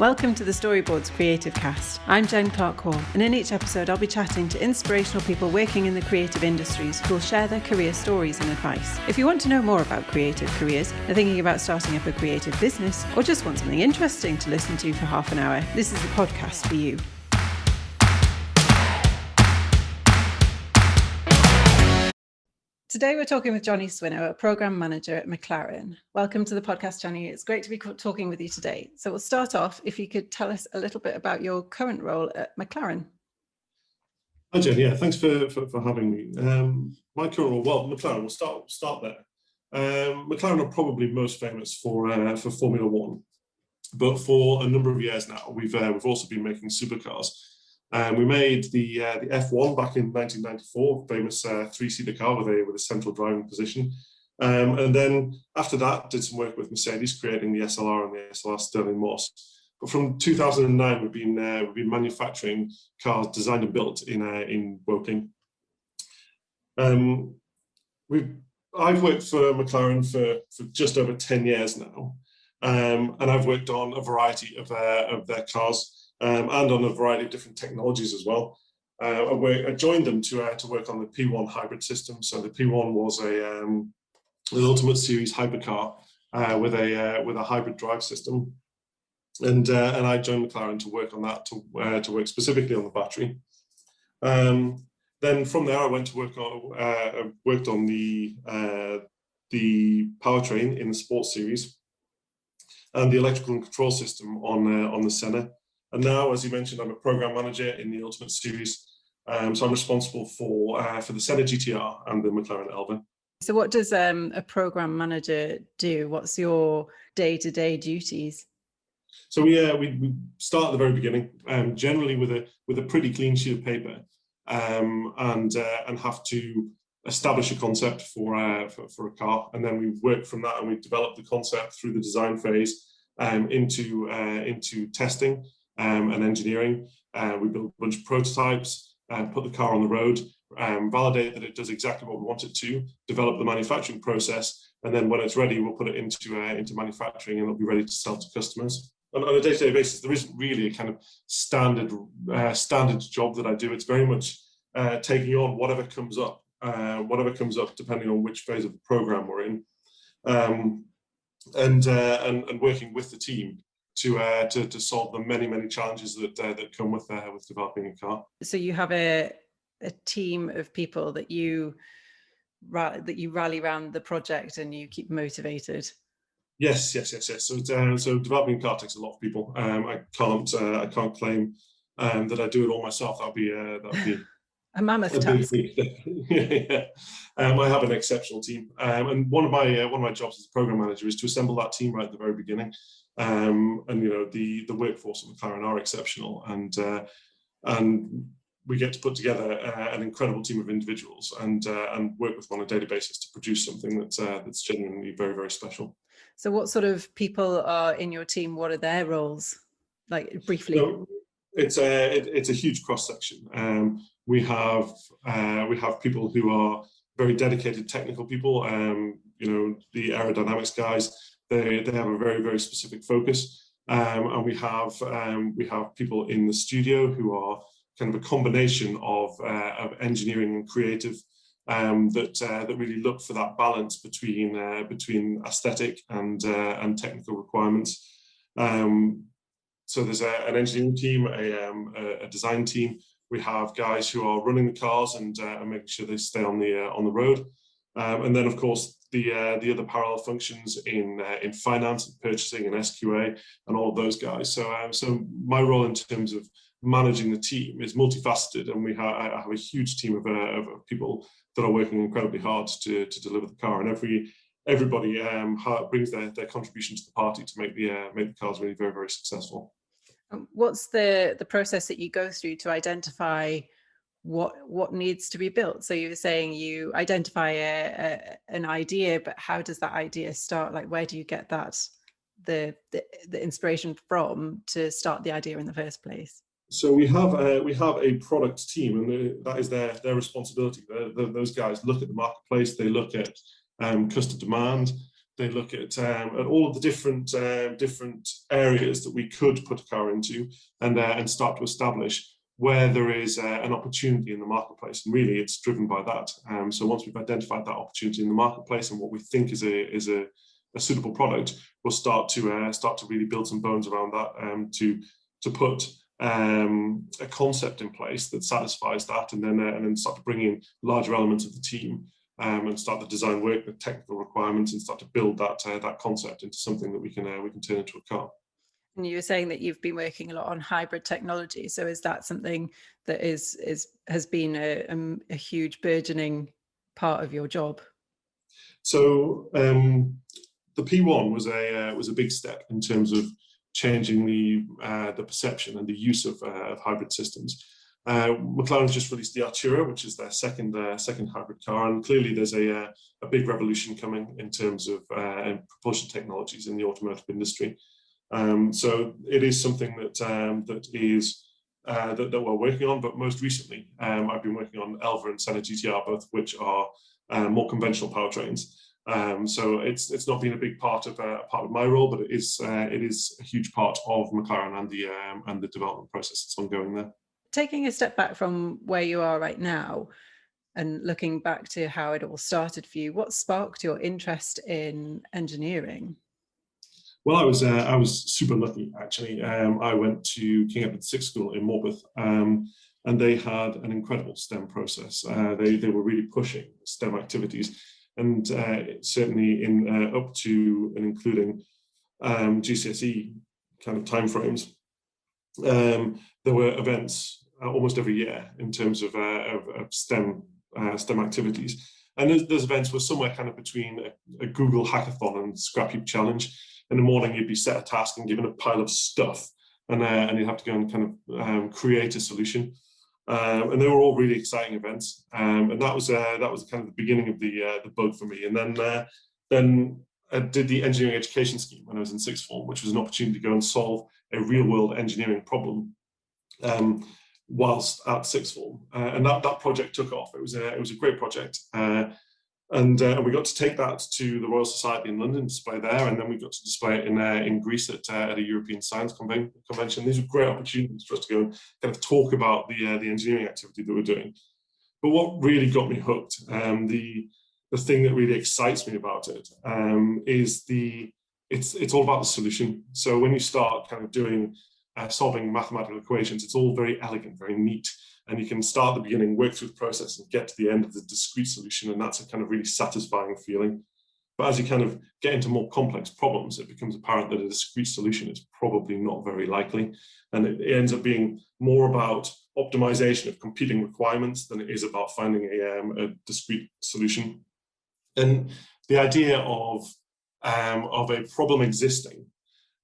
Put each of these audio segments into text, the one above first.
Welcome to the Storyboards Creativecast. I'm Jen Clark-Hall, and in each episode I'll be chatting to inspirational people working in the creative industries who will share their career stories and advice. If you want to know more about creative careers, are thinking about starting up a creative business, or just want something interesting to listen to for half an hour, this is the podcast for you. Today we're talking with Jonny Swinhoe, a Programme Manager at McLaren. Welcome to the podcast, Jonny. It's great to be talking with you today. So we'll start off, if you could tell us a little bit about your current role at McLaren. Hi Jen, yeah, thanks for having me. My current role, well, McLaren, we'll start there. McLaren are probably most famous for Formula One, but for a number of years now, we've also been making supercars. We made the F1 back in 1994, famous three-seater car with a central driving position. And then after that, did some work with Mercedes, creating the SLR and the SLR Stirling Moss. But from 2009, we've been manufacturing cars designed and built in Woking. I've worked for McLaren for just over 10 years now, and I've worked on a variety of their cars. And on a variety of different technologies as well. I joined them to work on the P1 hybrid system. So the P1 was an Ultimate Series hypercar with a hybrid drive system, and I joined McLaren to work on that, to work specifically on the battery. Then from there, I went to worked on the powertrain in the Sports Series and the electrical and control system on the Senna. And now, as you mentioned, I'm a program manager in the Ultimate Series, so I'm responsible for the Senna GTR and the McLaren Elva. So what does a program manager do? What's your day-to-day duties? So we start at the very beginning, generally with a pretty clean sheet of paper, and have to establish a concept for a car, and then we work from that, and we develop the concept through the design phase into testing. And engineering. We build a bunch of prototypes, put the car on the road, validate that it does exactly what we want it to, develop the manufacturing process, and then when it's ready, we'll put it into manufacturing, and it'll be ready to sell to customers. On a day-to-day basis, there isn't really a kind of standard job that I do. It's very much taking on whatever comes up depending on which phase of the program we're in, and working with the team to solve the many challenges that come with developing a car. So you have a team of people that you rally around the project and you keep motivated. Yes. So developing a car takes a lot of people. I can't claim that I do it all myself. That'll be a mammoth task. Yeah. I have an exceptional team, and one of my jobs as a program manager is to assemble that team right at the very beginning. And the workforce of McLaren are exceptional, and we get to put together an incredible team of individuals and work with them on a daily basis to produce something that's genuinely very special. So what sort of people are in your team? What are their roles, like briefly? So it's a huge cross section. We have people who are very dedicated technical people. The aerodynamics guys. They have a very specific focus, and we have people in the studio who are kind of a combination of engineering and creative, that really look for that balance between aesthetic and technical requirements. So there's an engineering team, a design team. We have guys who are running the cars and making sure they stay on the road, and then of course the other parallel functions in finance and purchasing and SQA and all of those guys. So my role in terms of managing the team is multifaceted, and I have a huge team of people that are working incredibly hard to deliver the car, and everybody brings their contribution to the party to make the cars really very successful. What's the process that you go through to identify what needs to be built? So you were saying you identify an idea, but how does that idea start? Like, where do you get the inspiration from to start the idea in the first place? So we have a product team, and that is their responsibility. Those guys look at the marketplace, they look at customer demand, They look at all of the different areas that we could put a car into, and start to establish where there is an opportunity in the marketplace. And really, it's driven by that. So once we've identified that opportunity in the marketplace and what we think is a suitable product, we'll start to really build some bones around that, to put a concept in place that satisfies that, and then start to bring in larger elements of the team, and start the design work, the technical requirements, and start to build that concept into something that we can turn into a car. And you were saying that you've been working a lot on hybrid technology. So is that something that has been a huge burgeoning part of your job? So the P1 was a big step in terms of changing the perception and the use of hybrid systems. McLaren's just released the Artura, which is their second hybrid car, and clearly there's a big revolution coming in terms of propulsion technologies in the automotive industry. So it is something that we're working on. But most recently, I've been working on Elva and Senna GTR, both of which are more conventional powertrains. So it's not been a big part of my role, but it is a huge part of McLaren and the development process that's ongoing there. Taking a step back from where you are right now and looking back to how it all started for you, what sparked your interest in engineering? Well, I was super lucky, actually. I went to King Edward VI School in Morpeth, and they had an incredible STEM process. They were really pushing STEM activities, and certainly in up to and including GCSE kind of timeframes. There were events almost every year in terms of STEM activities, and those events were somewhere kind of between a Google hackathon and Scrap Heap challenge. In the morning, you'd be set a task and given a pile of stuff, and you'd have to go and kind of create a solution. And they were all really exciting events, and that was kind of the beginning of the bug for me. And then I did the engineering education scheme when I was in sixth form, which was an opportunity to go and solve a real world engineering problem whilst at sixth form, and that project took off. It was a great project. And we got to take that to the Royal Society in London, display there, and then we got to display it in Greece at a European Science Convention. These were great opportunities for us to go and kind of talk about the engineering activity that we're doing. But what really got me hooked, the thing that really excites me about it, is it's all about the solution. So when you start kind of doing solving mathematical equations, it's all very elegant, very neat. And you can start at the beginning, work through the process, and get to the end of the discrete solution, and that's a kind of really satisfying feeling. But as you kind of get into more complex problems, it becomes apparent that a discrete solution is probably not very likely, and it ends up being more about optimization of competing requirements than it is about finding a discrete solution. And the idea of a problem existing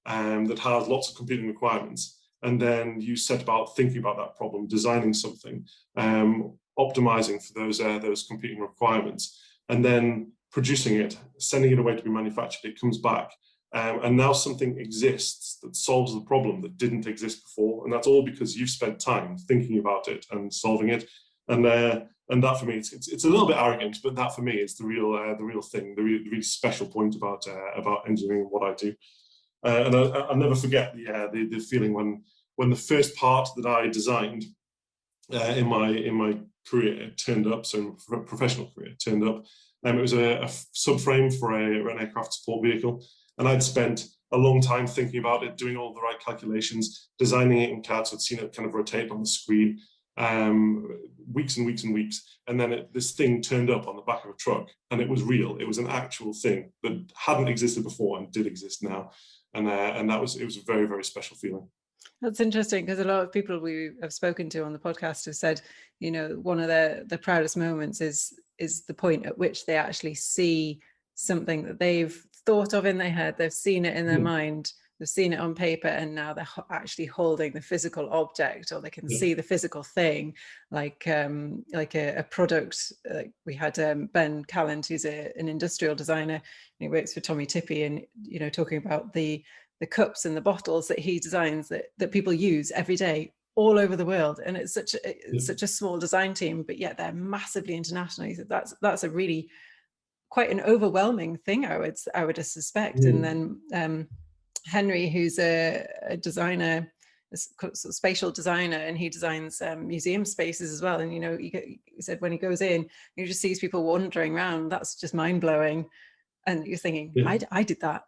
that has lots of competing requirements, and then you set about thinking about that problem, designing something, optimizing for those competing requirements, and then producing it, sending it away to be manufactured. It comes back, and now something exists that solves the problem that didn't exist before, and that's all because you've spent time thinking about it and solving it. And that for me, it's a little bit arrogant, but that for me is the real thing, the really special point about engineering and what I do. And I'll never forget the feeling when the first part that I designed in my career turned up, so professional career turned up. It was a subframe for an aircraft support vehicle, and I'd spent a long time thinking about it, doing all the right calculations, designing it in CAD, so I'd seen it kind of rotate on the screen, weeks and weeks and weeks, and then this thing turned up on the back of a truck, and it was real. It was an actual thing that hadn't existed before and did exist now. And it was a very, very special feeling. That's interesting, because a lot of people we have spoken to on the podcast have said, you know, one of the proudest moments is the point at which they actually see something that they've thought of in their head, they've seen it in their mind, they've seen it on paper, and now they're actually holding the physical object, or they can see the physical thing, like a product. Like we had Ben Calland, who's an industrial designer, and he works for Tommy Tippy, and you know, talking about the cups and the bottles that he designs that people use every day all over the world, and it's such a small design team, but yet they're massively international. So that's a really quite an overwhelming thing, I would suspect. And then Henry, who's a designer, a sort of spatial designer, and he designs museum spaces as well. And he said when he goes in, he just sees people wandering around. That's just mind blowing. And you're thinking, I did that.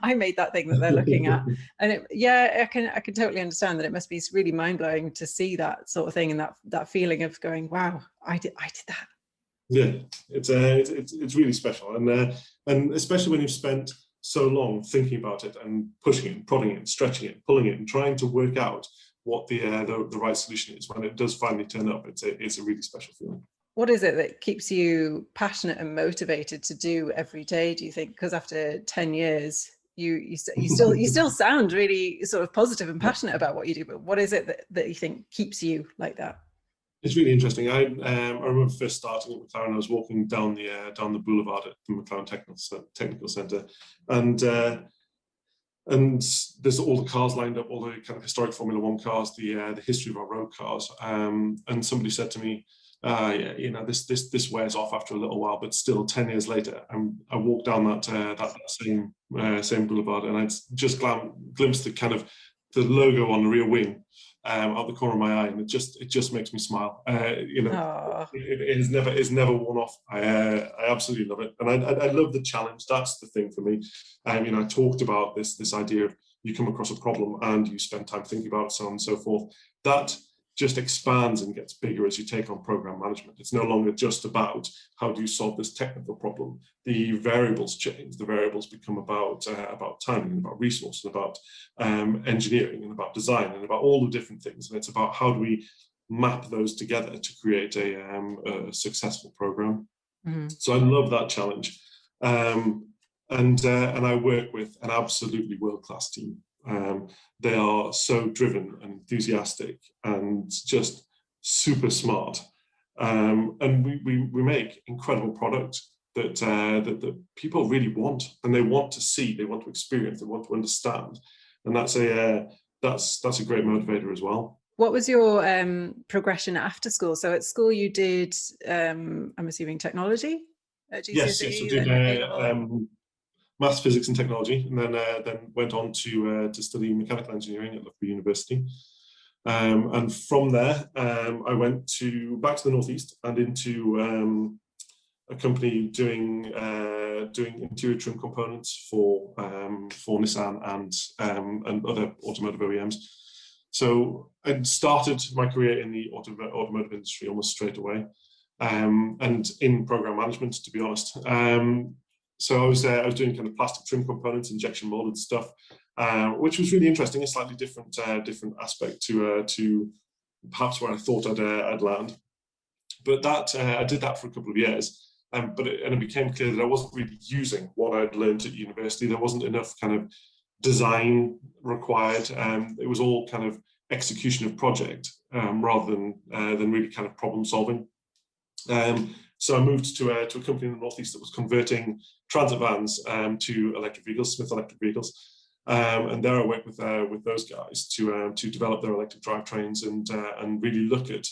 I made that thing that they're looking at. And I can totally understand that it must be really mind blowing to see that sort of thing, and that feeling of going, wow, I did that. Yeah, it's really special, and especially when you've spent so long thinking about it and pushing it, and prodding it, and stretching it, pulling it, and trying to work out what the right solution is. When it does finally turn up, it's a really special feeling. What is it that keeps you passionate and motivated to do every day, do you think? Because after 10 years, you still sound really sort of positive and passionate about what you do, but what is it that you think keeps you like that? It's really interesting. I remember first starting at McLaren. I was walking down the boulevard at the McLaren Technical Centre, and there's all the cars lined up, all the kind of historic Formula One cars, the history of our road cars. And somebody said to me, this wears off after a little while, but still 10 years later, I walked down that same boulevard, and I just glimpsed the kind of the logo on the rear wing out the corner of my eye, and it just makes me smile. It is never worn off. I absolutely love it, and I love the challenge. That's the thing for me. I talked about this idea of you come across a problem and you spend time thinking about it, so on and so forth. That just expands and gets bigger as you take on program management. It's no longer just about how do you solve this technical problem. The variables change. The variables become about timing, and about resource, and about engineering, and about design, and about all the different things. And it's about how do we map those together to create a successful program. Mm-hmm. So I love that challenge. And I work with an absolutely world-class team. They are so driven and enthusiastic and just super smart. And we make incredible product that people really want, and they want to see, they want to experience, they want to understand. And that's a great motivator as well. What was your progression after school? So at school you did, I'm assuming, technology at GCSE? Yes, I did maths, physics, and technology, and then went on to study mechanical engineering at Loughborough University. And from there, I went back to the Northeast and into a company doing interior trim components for Nissan and other automotive OEMs. So I started my career in the automotive industry almost straight away, and in program management, to be honest. So I was doing kind of plastic trim components, injection molded stuff, which was really interesting. A slightly different aspect to perhaps where I thought I'd land. But I did that for a couple of years, but it became clear that I wasn't really using what I'd learned at university. There wasn't enough kind of design required. It was all kind of execution of project rather than really kind of problem solving. So I moved to a company in the Northeast that was converting transit vans to electric vehicles, Smith electric vehicles, and there I worked with those guys to develop their electric drivetrains and really look at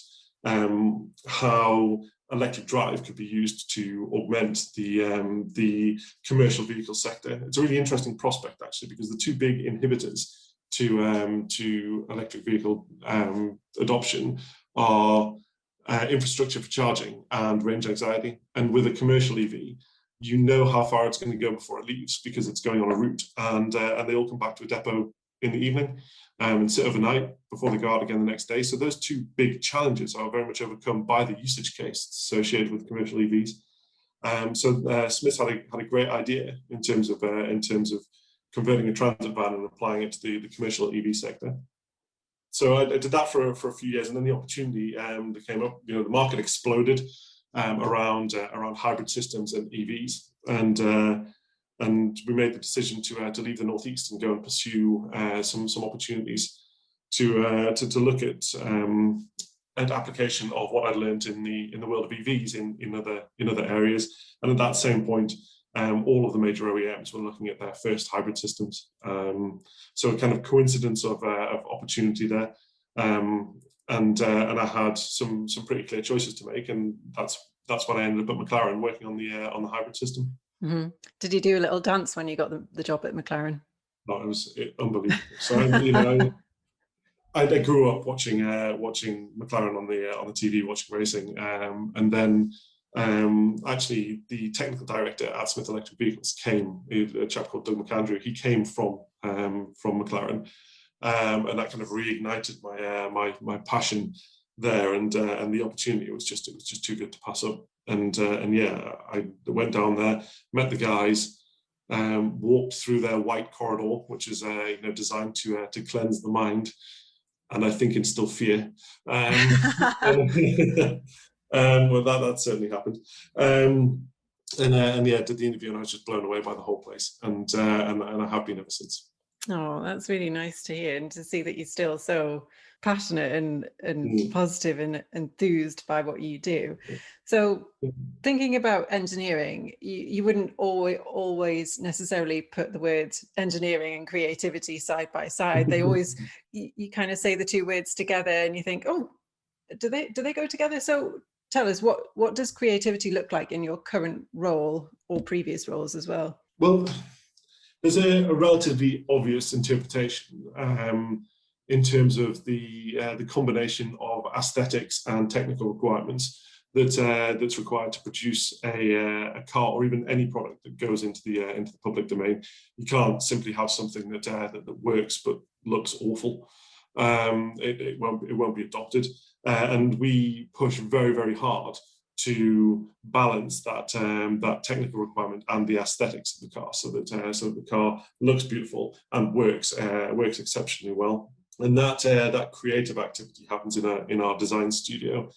how electric drive could be used to augment the commercial vehicle sector. It's a really interesting prospect actually, because the two big inhibitors to electric vehicle adoption are infrastructure for charging and range anxiety. And with a commercial EV, you know how far it's going to go before it leaves because it's going on a route, and they all come back to a depot in the evening and sit overnight before they go out again the next day. So those two big challenges are very much overcome by the usage case associated with commercial EVs. So Smith had a great idea in terms of converting a transit van and applying it to the commercial EV sector. So I did that for a few years, and then the opportunity that came up. The market exploded around hybrid systems and EVs, and we made the decision to leave the Northeast and go and pursue some opportunities to look at application of what I'd learned in the world of EVs in other areas. And at that same point, all of the major OEMs were looking at their first hybrid systems. So a kind of coincidence of opportunity there. And I had some pretty clear choices to make, and that's that's when I ended up at McLaren working on the hybrid system. Mm-hmm. Did you do a little dance when you got the job at McLaren? No, it was unbelievable. So I grew up watching McLaren on the TV, watching racing, and then actually the technical director at Smith Electric Vehicles came, a chap called Doug McAndrew. He came from McLaren, and that kind of reignited my passion there, and the opportunity was just too good to pass up. And yeah, I went down there, met the guys. Walked through their white corridor, which is designed to cleanse the mind, and I think instill fear. Well, that certainly happened. And yeah, did the interview, and I was just blown away by the whole place, and I have been ever since. Oh, that's really nice to hear, and to see that you're still so passionate and positive and enthused by what you do. So thinking about engineering, you wouldn't always necessarily put the words engineering and creativity side by side. They always, you kind of say the two words together and you think, oh, do they go together? So tell us, what does creativity look like in your current role or previous roles as well? Well, there's a relatively obvious interpretation in terms of the combination of aesthetics and technical requirements that's required to produce a car, or even any product that goes into the public domain. You can't simply have something that works but looks awful. It won't be adopted, and we push very, very hard to balance that technical requirement and the aesthetics of the car, so that the car looks beautiful and works exceptionally well. And that creative activity happens in our design studio,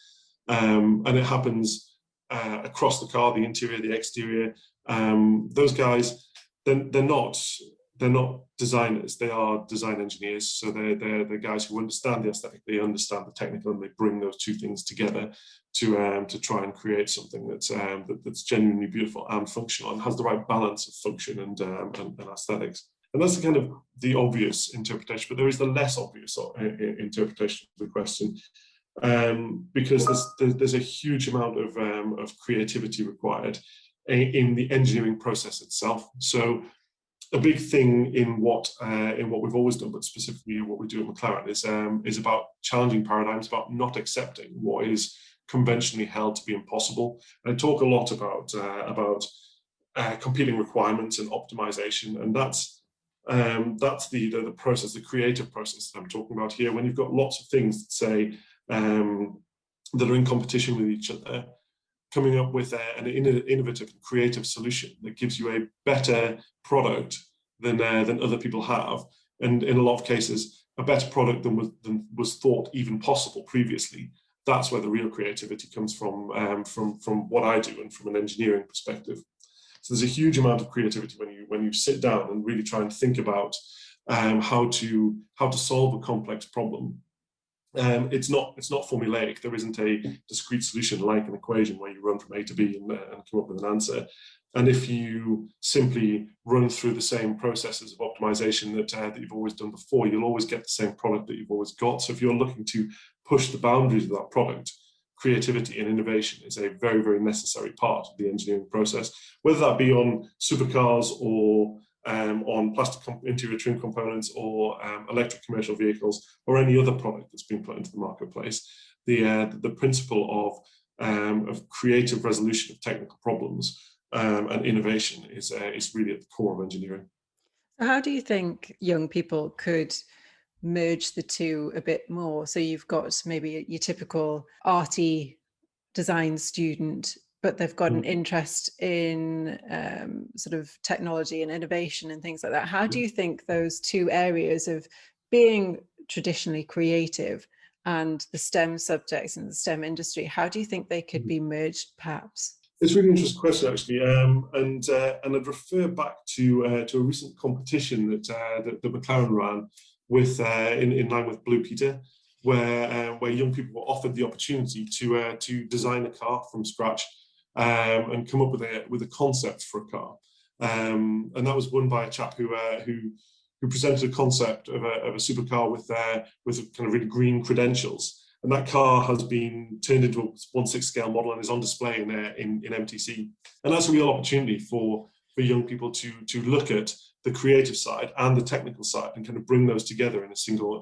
and it happens across the car, the interior, the exterior. Those guys, they're not designers, they are design engineers. So they're guys who understand the aesthetic, they understand the technical, and they bring those two things together to try and create something that's genuinely beautiful and functional, and has the right balance of function and aesthetics. And that's kind of the obvious interpretation, but there is the less obvious interpretation of the question, because there's a huge amount of creativity required in the engineering process itself. So a big thing in what we've always done, but specifically what we do at McLaren, is about challenging paradigms, about not accepting what is conventionally held to be impossible. And I talk a lot about competing requirements and optimization, and that's the process, the creative process that I'm talking about here. When you've got lots of things that say that are in competition with each other, coming up with an innovative and creative solution that gives you a better product than other people have, and in a lot of cases a better product than was thought even possible previously. That's where the real creativity comes from what I do and from an engineering perspective. So there's a huge amount of creativity when you sit down and really try and think about how to solve a complex problem. It's not formulaic. There isn't a discrete solution like an equation where you run from A to B and come up with an answer. And if you simply run through the same processes of optimization that you've always done before, you'll always get the same product that you've always got. So if you're looking to push the boundaries of that product, creativity and innovation is a very, very necessary part of the engineering process, whether that be on supercars or on plastic interior trim components, or electric commercial vehicles, or any other product that's been put into the marketplace. The principle of creative resolution of technical problems and innovation is really at the core of engineering. How do you think young people could merge the two a bit more? So you've got maybe your typical arty design student, but they've got an interest in sort of technology and innovation and things like that. How do you think those two areas of being traditionally creative and the STEM subjects and the STEM industry, how do you think they could be merged perhaps? It's a really interesting question, actually, and I'd refer back to a recent competition that McLaren ran with in line with Blue Peter, where young people were offered the opportunity to design a car from scratch and come up with a concept for a car, and that was won by a chap who presented a concept of a supercar with kind of really green credentials. And that car has been turned into a 1/6 scale model and is on display in MTC. And that's a real opportunity for young people to look at the creative side and the technical side and kind of bring those together in a single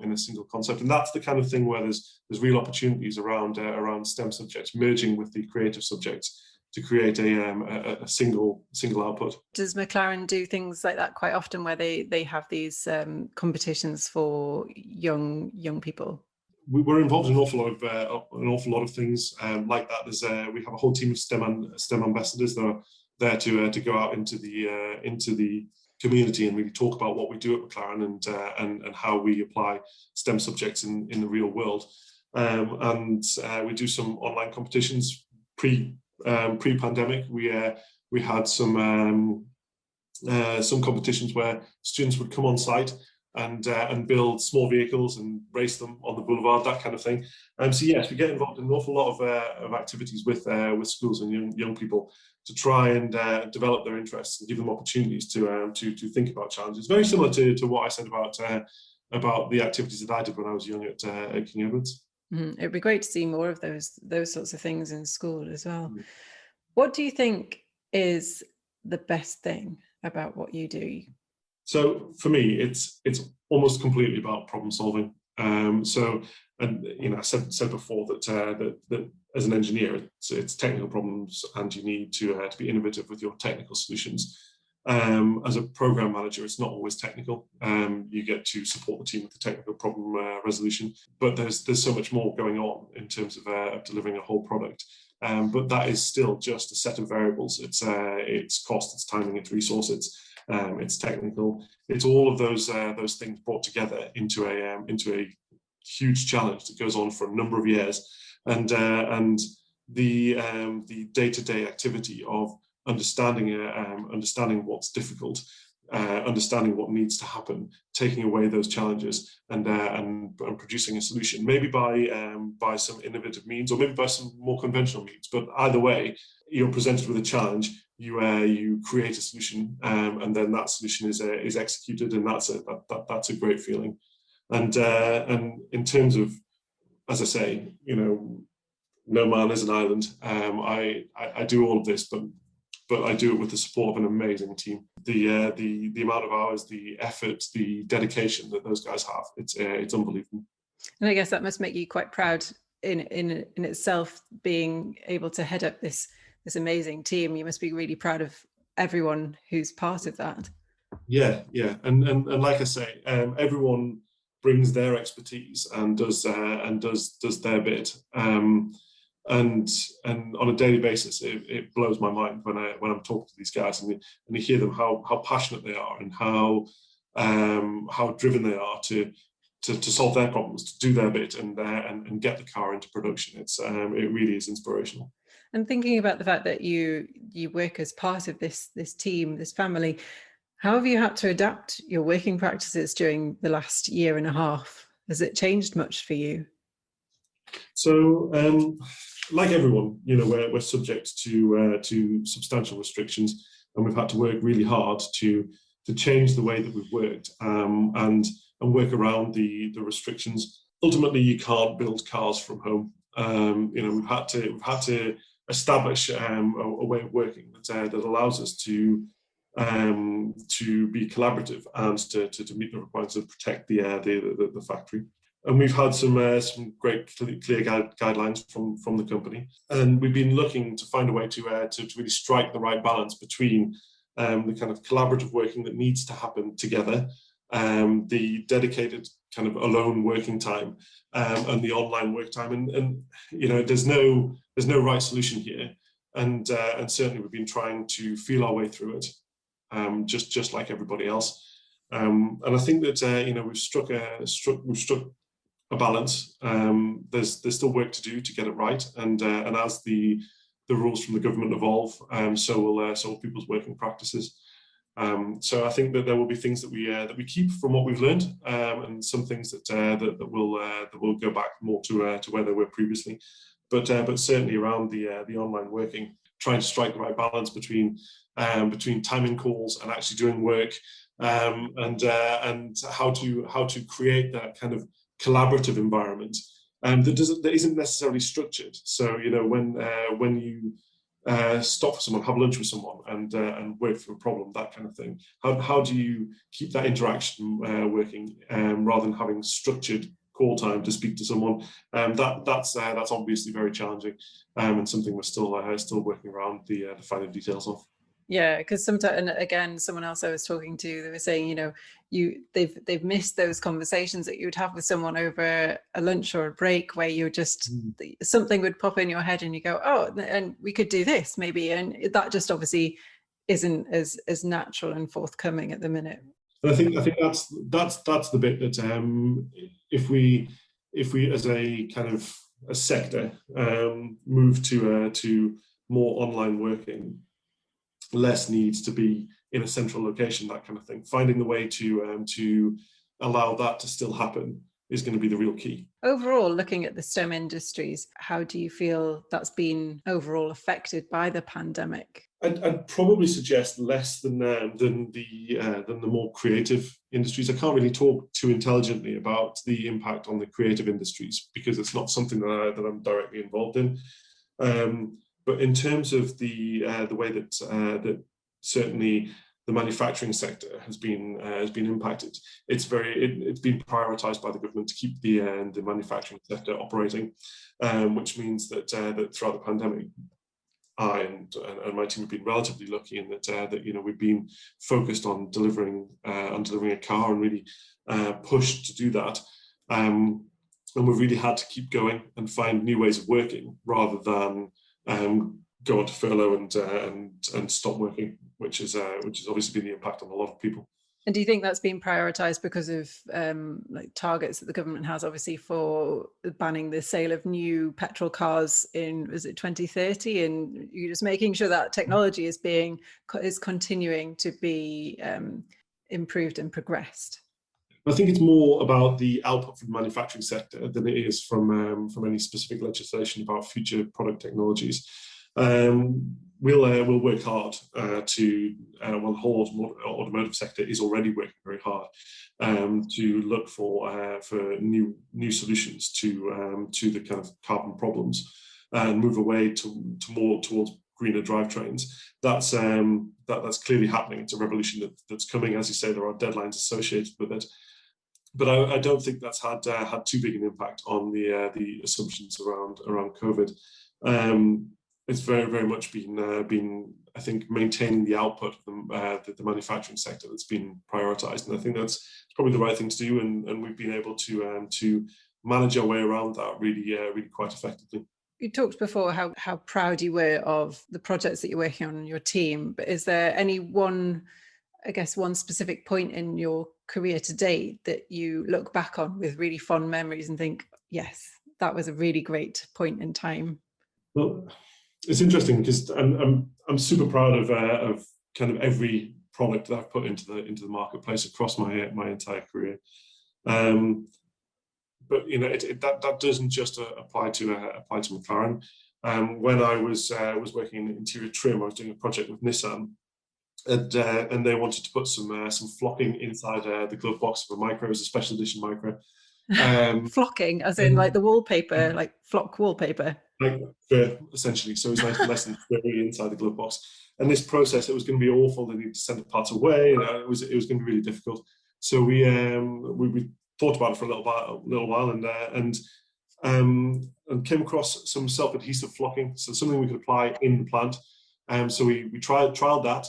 concept. And that's the kind of thing where there's real opportunities around STEM subjects merging with the creative subjects to create a single output. Does McLaren do things like that quite often, where they have these competitions for young people? We're involved in an awful lot of things like that. We have a whole team of STEM ambassadors that are there to go out into the community and really talk about what we do at McLaren and how we apply STEM subjects in the real world. And we do some online competitions. Pre-pandemic, we had some competitions where students would come on site and build small vehicles and race them on the boulevard, that kind of thing. So yes, we get involved in an awful lot of activities with schools and young people to try and develop their interests and give them opportunities to think about challenges. Very similar to what I said about the activities that I did when I was young at King Edwards. It'd be great to see more of those sorts of things in school as well. What do you think is the best thing about what you do? So for me, it's almost completely about problem solving. I said before that as an engineer, it's technical problems, and you need to be innovative with your technical solutions. As a program manager, it's not always technical. You get to support the team with the technical problem resolution, but there's so much more going on in terms of delivering a whole product. But that is still just a set of variables. It's cost, it's timing, it's resource, it's technical. It's all of those things brought together into a huge challenge that goes on for a number of years, and the day-to-day activity of understanding what's difficult, understanding what needs to happen, taking away those challenges, and producing a solution, maybe by some innovative means, or maybe by some more conventional means. But either way, you're presented with a challenge. You create a solution, and then that solution is executed, and that's a great feeling. And in terms of, as I say, no man is an island. I do all of this, but I do it with the support of an amazing team. The amount of hours, the effort, the dedication that those guys have, it's unbelievable. And I guess that must make you quite proud in itself, being able to head up this amazing team. You must be really proud of everyone who's part of that. Yeah, and like I say, everyone brings their expertise and does their bit. And on a daily basis, it blows my mind when I'm talking to these guys and you hear them how passionate they are and how driven they are to solve their problems, to do their bit and get the car into production. It really is inspirational. And thinking about the fact that you work as part of this team, this family, how have you had to adapt your working practices during the last year and a half? Has it changed much for you? So, like everyone, we're subject to substantial restrictions, and we've had to work really hard to change the way that we've worked and work around the restrictions. Ultimately, you can't build cars from home. We've had to establish a way of working that allows us to be collaborative and to meet the requirements of protect the factory. And we've had some great clear guidelines from the company, and we've been looking to find a way to really strike the right balance between the kind of collaborative working that needs to happen together, the dedicated kind of alone working time, and the online work time. And there's no right solution here, and certainly we've been trying to feel our way through it, just like everybody else. And I think that we've struck a balance. There's still work to do to get it right, and as the rules from the government evolve, so will people's working practices. So I think that there will be things that we keep from what we've learned, and some things that will go back more to where they were previously. But certainly around the online working, trying to strike the right balance between timing calls and actually doing work, and how to create that kind of collaborative environment that isn't necessarily structured. So when you stop for someone, have lunch with someone, and wait for a problem, that kind of thing. How do you keep that interaction working rather than having structured call time to speak to someone? That's obviously very challenging, and something we're still working around the finer details of. Yeah, because sometimes, and again, someone else I was talking to, they were saying, they've missed those conversations that you would have with someone over a lunch or a break, where you're just something would pop in your head and you go, oh, and we could do this maybe, and that just obviously isn't as natural and forthcoming at the minute. And I think that's the bit that if we as a kind of a sector move to more online working, less needs to be in a central location, that kind of thing. Finding the way to allow that to still happen is going to be the real key. Overall, looking at the STEM industries, how do you feel that's been overall affected by the pandemic? I'd probably suggest less than the more creative industries. I can't really talk too intelligently about the impact on the creative industries because it's not something that I'm directly involved in. But in terms of the way that certainly the manufacturing sector has been impacted, it's been prioritised by the government to keep the manufacturing sector operating, which means that throughout the pandemic, I and my team have been relatively lucky in that we've been focused on delivering a car and really pushed to do that. And we've really had to keep going and find new ways of working rather than go on to furlough and stop working, which has obviously been the impact on a lot of people. And do you think that's been prioritised because of targets that the government has, obviously, for banning the sale of new petrol cars in, was it 2030? And you're just making sure that technology is continuing to be improved and progressed? I think it's more about the output from the manufacturing sector than it is from any specific legislation about future product technologies. We'll work hard the whole automotive sector is already working very hard to look for new solutions to the kind of carbon problems and move away to more towards greener drivetrains. That's clearly happening. It's a revolution that's coming. As you say, there are deadlines associated with it. But I don't think that's had too big an impact on the assumptions around COVID. It's very, very much been I think maintaining the output of the manufacturing sector that's been prioritised, and I think that's probably the right thing to do. And we've been able to manage our way around that really quite effectively. You talked before how proud you were of the projects that you're working on in your team, but is there any one specific point in your career to date that you look back on with really fond memories and think, yes, that was a really great point in time? Well, it's interesting because I'm super proud of kind of every product that I've put into the marketplace across my entire career. But that doesn't just apply to McLaren. When I was working in interior trim, I was doing a project with Nissan. And they wanted to put some flocking inside the glove box of a micro, as a special edition micro. Flocking, as in like the wallpaper, like flock wallpaper. Like essentially, so it was nice and furry inside the glove box. And this process, it was going to be awful. They needed to send the parts away, and it was going to be really difficult. So we thought about it for a little while, and came across some self-adhesive flocking, so something we could apply in the plant. So we trialed that.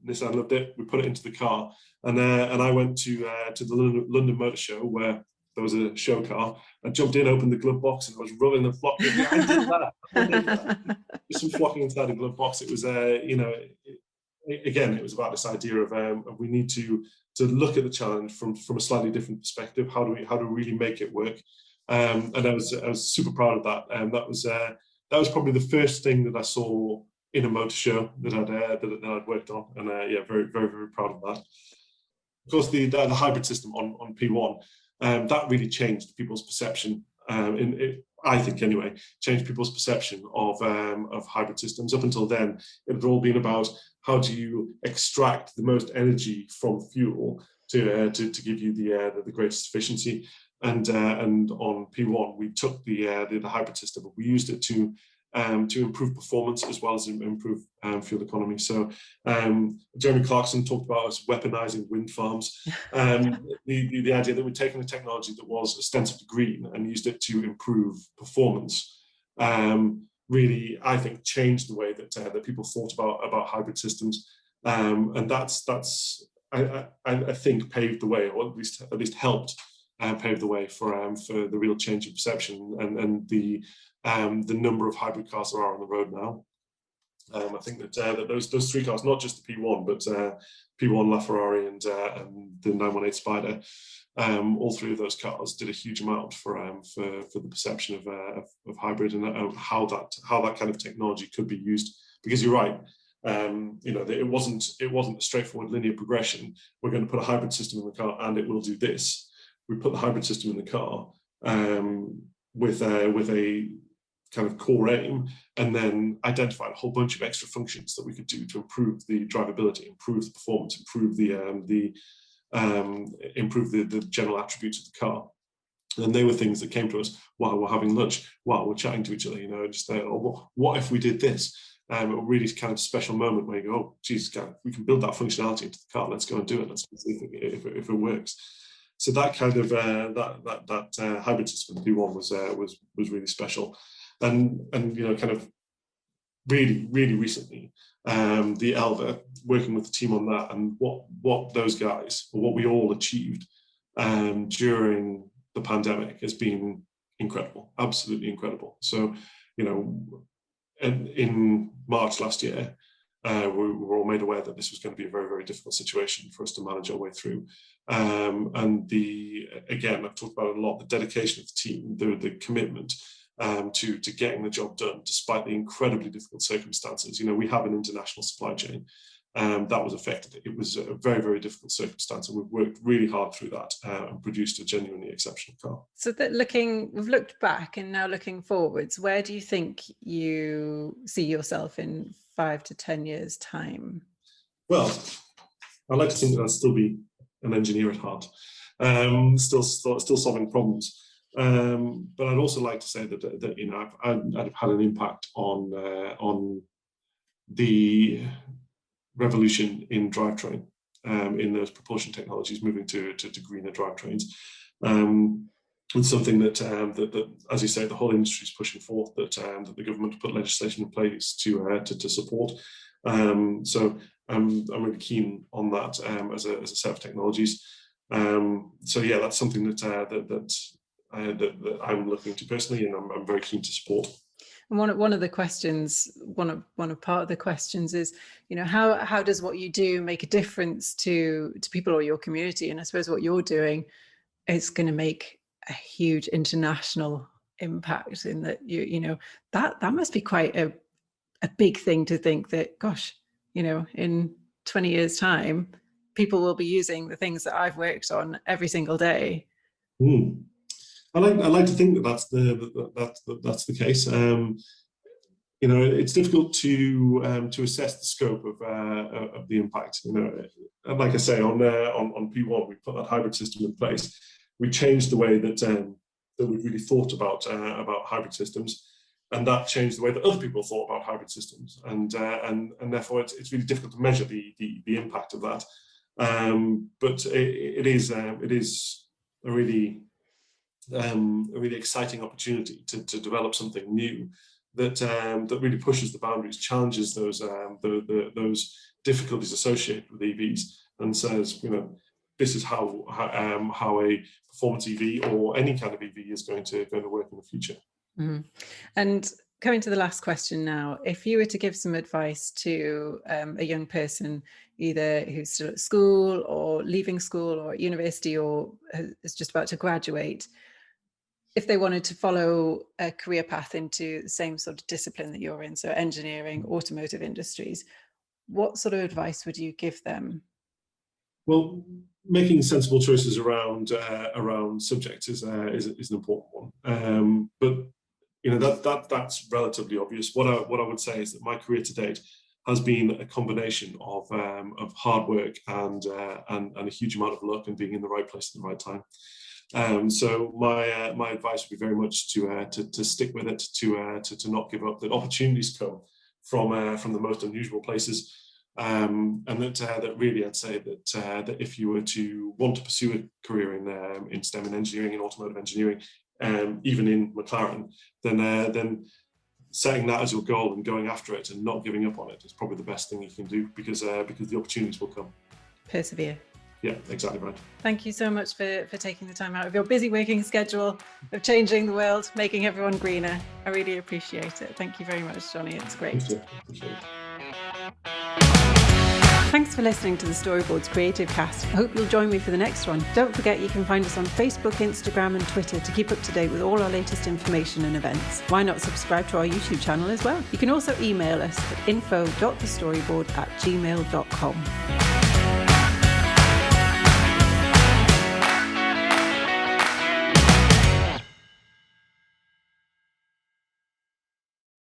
Nissan loved it. We put it into the car, and I went to the London Motor Show where there was a show car. I jumped in, opened the glove box, and I was rubbing the flock. I did that. Some flocking inside the glove box. It was again, it was about this idea of we need to look at the challenge from a slightly different perspective. How do we really make it work? And I was super proud of that. That was probably the first thing that I saw in a motor show that I'd worked on, and very, very, very proud of that. Of course, the hybrid system on P1 that really changed people's perception. I think anyway, changed people's perception of hybrid systems. Up until then, it had all been about how do you extract the most energy from fuel to give you the greatest efficiency. and on P1 we took the hybrid system, but we used it to improve performance as well as improve fuel economy. So Jeremy Clarkson talked about us weaponizing wind farms. The idea that we'd taken a technology that was ostensibly green and used it to improve performance really, I think, changed the way that people thought about hybrid systems, and that's I think paved the way, or at least helped pave the way for the real change in perception and the number of hybrid cars there are on the road now. I think that those three cars, not just the P1, but P1, LaFerrari, and the 918 Spider, all three of those cars did a huge amount for the perception of hybrid and how that kind of technology could be used. Because you're right, it wasn't a straightforward linear progression. We're going to put a hybrid system in the car and it will do this. We put the hybrid system in the car with a kind of core aim, and then identified a whole bunch of extra functions that we could do to improve the drivability, improve the performance, improve the general attributes of the car. And they were things that came to us while we're having lunch, while we're chatting to each other. Just what if we did this? A really kind of special moment where you go, oh, geez, we can build that functionality into the car. Let's go and do it. Let's see if it works. So that kind of that hybrid system P1 was really special. And kind of really recently, the Elva, working with the team on that, and what those guys, or what we all achieved during the pandemic, has been incredible, absolutely incredible. So in March last year, we were all made aware that this was going to be a very, very difficult situation for us to manage our way through. And again, I've talked about it a lot, the dedication of the team, the commitment to getting the job done, despite the incredibly difficult circumstances. We have an international supply chain that was affected. It was a very, very difficult circumstance, and we've worked really hard through that and produced a genuinely exceptional car. So that we've looked back and now looking forwards, where do you think you see yourself in 5 to 10 years' time? Well, I like to think that I'll still be an engineer at heart, still solving problems. But I'd also like to say that I'd have had an impact on the revolution in drivetrain, in those propulsion technologies, moving to greener drivetrains. It's something that, as you say, the whole industry is pushing forth, that the government put legislation in place to support. So I'm really keen on that as a set of technologies. So yeah, that's something that I'm looking into personally, and I'm very keen to support. And one of the questions, part of the questions is, how does what you do make a difference to people or your community? And I suppose what you're doing is going to make a huge international impact, in that that must be quite a big thing to think that, gosh, in 20 years' time, people will be using the things that I've worked on every single day. I like to think that that's the case. It's difficult to assess the scope of the impact. And like I say, on P1, we put that hybrid system in place. We changed the way that we really thought about hybrid systems, and that changed the way that other people thought about hybrid systems. And therefore, it's really difficult to measure the impact of that. But it is a really exciting opportunity to develop something new that really pushes the boundaries, challenges those difficulties associated with EVs, and says, this is how a performance EV or any kind of EV is going to work in the future. Mm-hmm. And coming to the last question now, if you were to give some advice to a young person, either who's still at school or leaving school or at university or is just about to graduate, if they wanted to follow a career path into the same sort of discipline that you're in, so engineering, automotive industries, what sort of advice would you give them? Well, making sensible choices around subjects is an important one. But that's relatively obvious. What I would say is that my career to date has been a combination of hard work and a huge amount of luck and being in the right place at the right time. So my advice would be very much to stick with it, to not give up. That opportunities come from the most unusual places, and that really I'd say that if you were to want to pursue a career in STEM and engineering and automotive engineering, even in McLaren, then setting that as your goal and going after it and not giving up on it is probably the best thing you can do, because the opportunities will come. Persevere. Yeah, exactly right. Thank you so much for taking the time out of your busy working schedule, of changing the world, making everyone greener. I really appreciate it. Thank you very much, Jonny. It's great. Appreciate it. Thanks for listening to the Storyboards Creativecast. I hope you'll join me for the next one. Don't forget you can find us on Facebook, Instagram and Twitter to keep up to date with all our latest information and events. Why not subscribe to our YouTube channel as well? You can also email us at info.thestoryboard@gmail.com.